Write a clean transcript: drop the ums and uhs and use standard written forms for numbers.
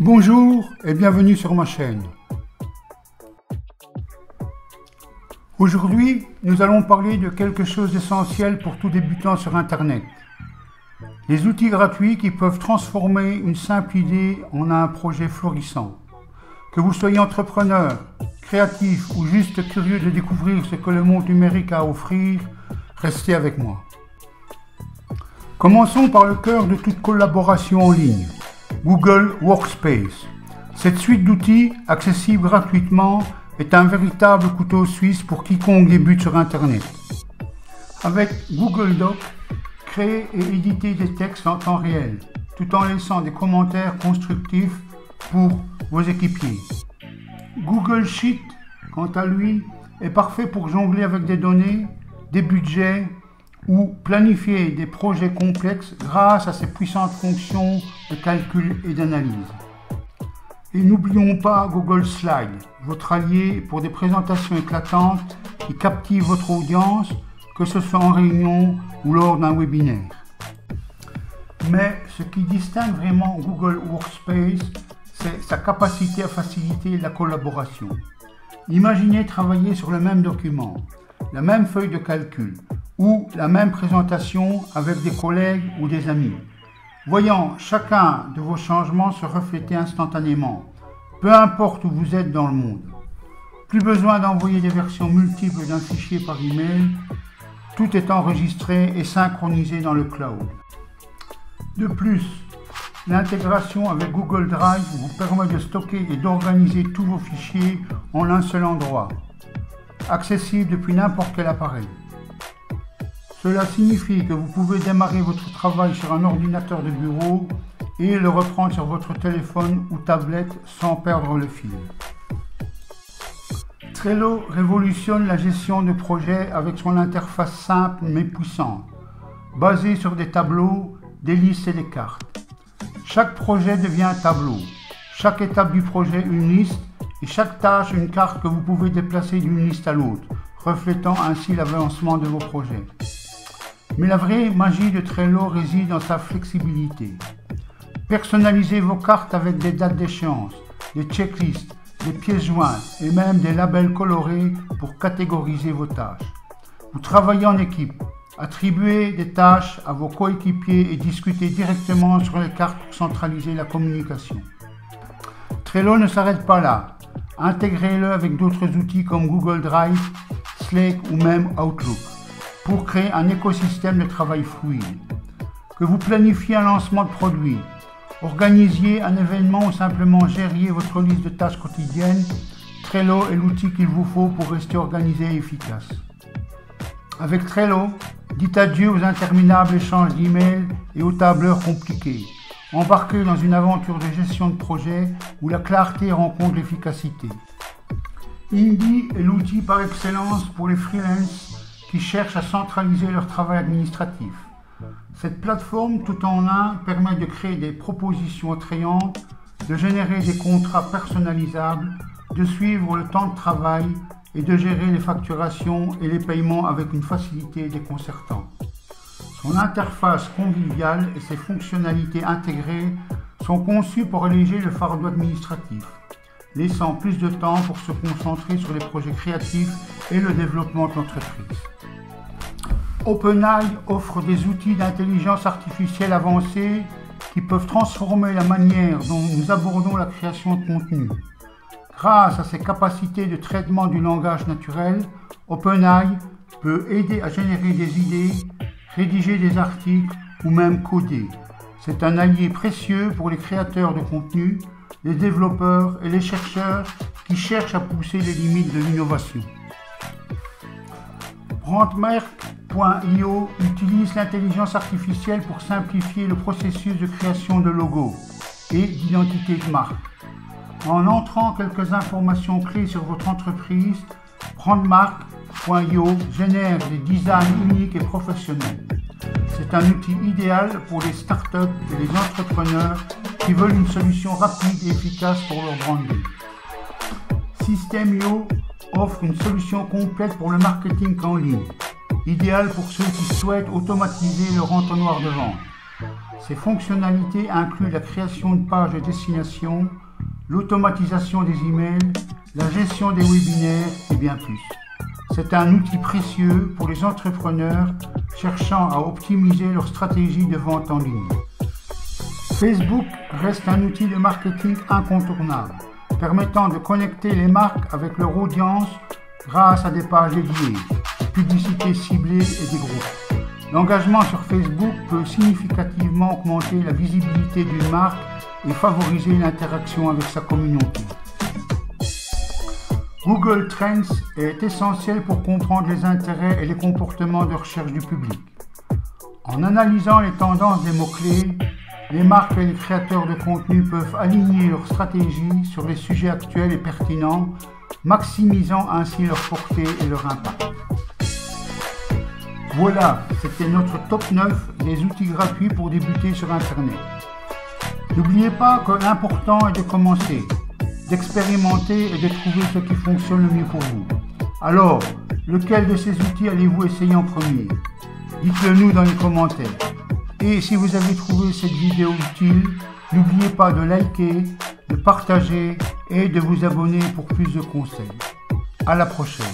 Bonjour et bienvenue sur ma chaîne. Aujourd'hui, nous allons parler de quelque chose d'essentiel pour tout débutant sur Internet. Les outils gratuits qui peuvent transformer une simple idée en un projet florissant. Que vous soyez entrepreneur, créatif ou juste curieux de découvrir ce que le monde numérique a à offrir, restez avec moi. Commençons par le cœur de toute collaboration en ligne, Google Workspace. Cette suite d'outils, accessible gratuitement, est un véritable couteau suisse pour quiconque débute sur Internet. Avec Google Docs, créez et éditez des textes en temps réel, tout en laissant des commentaires constructifs pour vos équipiers. Google Sheet, quant à lui, est parfait pour jongler avec des données, des budgets ou planifier des projets complexes grâce à ses puissantes fonctions de calcul et d'analyse. Et n'oublions pas Google Slides, votre allié pour des présentations éclatantes qui captivent votre audience, que ce soit en réunion ou lors d'un webinaire. Mais ce qui distingue vraiment Google Workspace, c'est sa capacité à faciliter la collaboration. Imaginez travailler sur le même document, la même feuille de calcul ou la même présentation avec des collègues ou des amis, voyant chacun de vos changements se refléter instantanément, peu importe où vous êtes dans le monde. Plus besoin d'envoyer des versions multiples d'un fichier par email, tout est enregistré et synchronisé dans le cloud. De plus, l'intégration avec Google Drive vous permet de stocker et d'organiser tous vos fichiers en un seul endroit, accessible depuis n'importe quel appareil. Cela signifie que vous pouvez démarrer votre travail sur un ordinateur de bureau et le reprendre sur votre téléphone ou tablette sans perdre le fil. Trello révolutionne la gestion de projets avec son interface simple mais puissante, basée sur des tableaux, des listes et des cartes. Chaque projet devient un tableau, chaque étape du projet une liste et chaque tâche une carte que vous pouvez déplacer d'une liste à l'autre, reflétant ainsi l'avancement de vos projets. Mais la vraie magie de Trello réside dans sa flexibilité. Personnalisez vos cartes avec des dates d'échéance, des checklists, des pièces jointes et même des labels colorés pour catégoriser vos tâches. Vous travaillez en équipe, attribuez des tâches à vos coéquipiers et discutez directement sur les cartes pour centraliser la communication. Trello ne s'arrête pas là. Intégrez-le avec d'autres outils comme Google Drive, Slack ou même Outlook, pour créer un écosystème de travail fluide. Que vous planifiez un lancement de produit, organisiez un événement ou simplement gériez votre liste de tâches quotidiennes, Trello est l'outil qu'il vous faut pour rester organisé et efficace. Avec Trello, dites adieu aux interminables échanges d'emails et aux tableurs compliqués. Embarquez dans une aventure de gestion de projet où la clarté rencontre l'efficacité. Indy est l'outil par excellence pour les freelances qui cherchent à centraliser leur travail administratif. Cette plateforme tout en un permet de créer des propositions attrayantes, de générer des contrats personnalisables, de suivre le temps de travail et de gérer les facturations et les paiements avec une facilité déconcertante. Son interface conviviale et ses fonctionnalités intégrées sont conçues pour alléger le fardeau administratif, laissant plus de temps pour se concentrer sur les projets créatifs et le développement de l'entreprise. OpenAI offre des outils d'intelligence artificielle avancés qui peuvent transformer la manière dont nous abordons la création de contenu. Grâce à ses capacités de traitement du langage naturel, OpenAI peut aider à générer des idées, rédiger des articles ou même coder. C'est un allié précieux pour les créateurs de contenu, les développeurs et les chercheurs qui cherchent à pousser les limites de l'innovation. Brandmerk.io utilise l'intelligence artificielle pour simplifier le processus de création de logos et d'identité de marque. En entrant quelques informations clés sur votre entreprise, Brandmerk.io génère des designs uniques et professionnels. C'est un outil idéal pour les startups et les entrepreneurs qui veulent une solution rapide et efficace pour leur branding. System.io offre une solution complète pour le marketing en ligne, idéal pour ceux qui souhaitent automatiser leur entonnoir de vente. Ces fonctionnalités incluent la création de pages de destination, l'automatisation des emails, la gestion des webinaires et bien plus. C'est un outil précieux pour les entrepreneurs cherchant à optimiser leur stratégie de vente en ligne. Facebook reste un outil de marketing incontournable, permettant de connecter les marques avec leur audience grâce à des pages dédiées, publicités ciblées et des groupes. L'engagement sur Facebook peut significativement augmenter la visibilité d'une marque et favoriser l'interaction avec sa communauté. Google Trends est essentiel pour comprendre les intérêts et les comportements de recherche du public. En analysant les tendances des mots-clés, les marques et les créateurs de contenu peuvent aligner leur stratégie sur les sujets actuels et pertinents, maximisant ainsi leur portée et leur impact. Voilà, c'était notre top 9 des outils gratuits pour débuter sur Internet. N'oubliez pas que l'important est de commencer, d'expérimenter et de trouver ce qui fonctionne le mieux pour vous. Alors, lequel de ces outils allez-vous essayer en premier? Dites-le nous dans les commentaires. Et si vous avez trouvé cette vidéo utile, n'oubliez pas de liker, de partager et de vous abonner pour plus de conseils. À la prochaine.